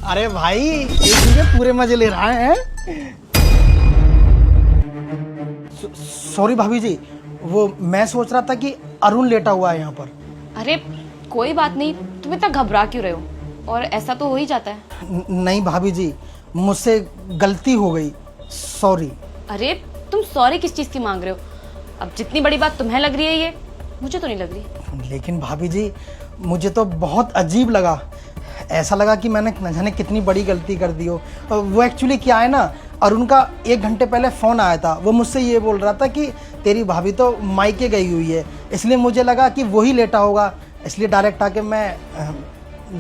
अरे भाई एक ही में पूरे मजे ले रहा है। सॉरी भाभी जी, वो मैं सोच रहा था कि अरुण लेटा हुआ है यहाँ पर। अरे कोई बात नहीं, तुम इतना घबरा क्यों रहे हो? और ऐसा तो हो ही जाता है। नहीं भाभी जी, मुझसे गलती हो गई, सॉरी। अरे तुम सॉरी किस चीज की मांग रहे हो? अब जितनी बड़ी बात तुम्हें लग रही है ये, मुझे तो नहीं लग रही। लेकिन भाभी जी मुझे तो बहुत अजीब लगा। ऐसा लगा कि मैंने न जाने कितनी बड़ी गलती कर दी हो। वो एक्चुअली क्या है ना, अरुण का 1 घंटे पहले फ़ोन आया था। वो मुझसे ये बोल रहा था कि तेरी भाभी तो मायके गई हुई है, इसलिए मुझे लगा कि वही लेटा होगा, इसलिए डायरेक्ट आके मैं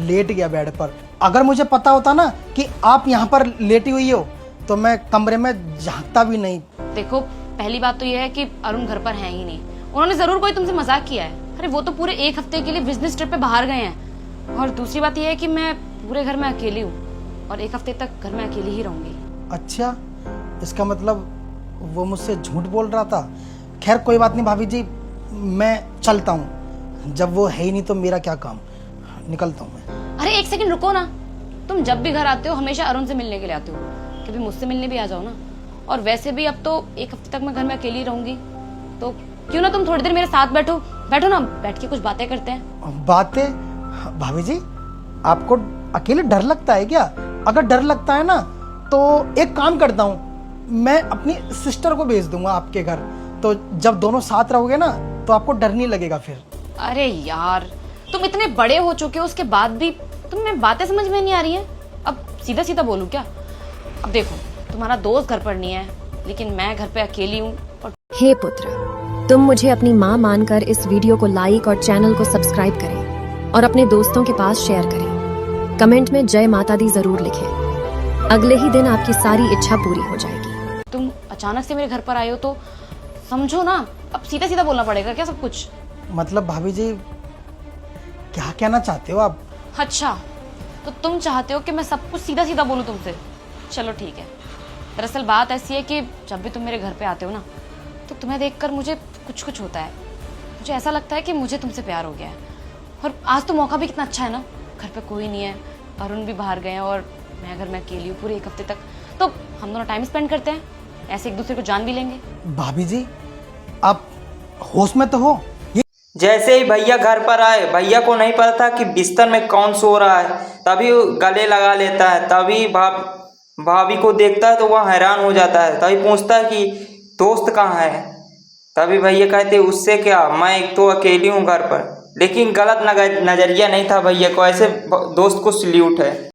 लेट गया बेड पर। अगर मुझे पता होता ना कि आप यहाँ पर लेटी हुई हो तो मैं कमरे में झांकता भी नहीं। देखो, पहली बात तो ये है कि अरुण घर पर है ही नहीं। उन्होंने जरूर कोई तुमसे मजाक किया है। अरे वो तो पूरे 1 हफ्ते के लिए बिजनेस ट्रिप पे बाहर गए हैं। और दूसरी बात यह है कि मैं पूरे घर में अकेली हूँ और 1 हफ्ते तक घर में अकेली ही रहूंगी। अच्छा, इसका मतलब वो मुझसे झूठ बोल रहा था। खैर कोई बात नहीं भाभी जी, मैं चलता हूँ। जब वो है ही नहीं तो मेरा क्या काम, निकलता हूँ मैं। अरे 1 सेकंड रुको ना। तुम जब भी घर आते हो हमेशा अरुण से मिलने के लिए आते हो, कभी मुझसे मिलने भी आ जाओ ना। और वैसे भी अब तो 1 हफ्ते तक मैं घर में अकेली रहूंगी, तो क्यों ना तुम थोड़ी देर मेरे साथ बैठो। बैठो ना, बैठ के कुछ बातें करते हैं। बातें? भाभी जी आपको अकेले डर लगता है क्या? अगर डर लगता है ना तो एक काम करता हूँ, मैं अपनी सिस्टर को भेज दूंगा आपके घर, तो जब दोनों साथ रहोगे ना तो आपको डर नहीं लगेगा फिर। अरे यार, तुम इतने बड़े हो चुके हो, उसके बाद भी तुम्हें बातें समझ में नहीं आ रही हैं। अब सीधा सीधा बोलूं क्या? अब देखो, तुम्हारा दोस्त घर पर नहीं है, लेकिन मैं घर पे अकेली हूँ। और हे पुत्र, तुम मुझे अपनी माँ मानकर इस वीडियो को लाइक और चैनल को सब्सक्राइब करें और अपने दोस्तों के पास शेयर करें। कमेंट में जय माता दी जरूर लिखें। अगले ही दिन आपकी सारी इच्छा पूरी हो जाएगी। तुम अचानक से मेरे घर पर आए हो तो समझो ना, अब सीधा सीधा बोलना पड़ेगा क्या सब कुछ? मतलब भाभी जी क्या कहना चाहते हो आप? अच्छा, तो तुम चाहते हो कि मैं सब कुछ सीधा सीधा बोलूं तुमसे? चलो ठीक है। दरअसल बात ऐसी है कि जब भी तुम मेरे घर पे आते हो ना, तो तुम्हें देखकर मुझे कुछ कुछ होता है। मुझे ऐसा लगता है कि मुझे तुमसे प्यार हो गया है। और आज तो मौका भी कितना अच्छा है ना, घर पे कोई नहीं है, अरुण भी बाहर गए हैं और मैं घर में अकेली हूँ पूरे 1 हफ्ते तक। तो हम दोनों टाइम स्पेंड करते हैं, ऐसे एक दूसरे को जान भी लेंगे। भाभी जी आप होश में तो हो? जैसे ही भैया घर पर आए, भैया को नहीं पता था कि बिस्तर में कौन सो रहा है, तभी वो गले लगा लेता है। तभी भाभी को देखता है तो वह हैरान हो जाता है। तभी पूछता है कि दोस्त कहाँ है। तभी भैया कहते उससे क्या, मैं एक तो अकेली हूँ घर पर। लेकिन गलत नज़रिया नहीं था भैया को, ऐसे दोस्त को सल्यूट है।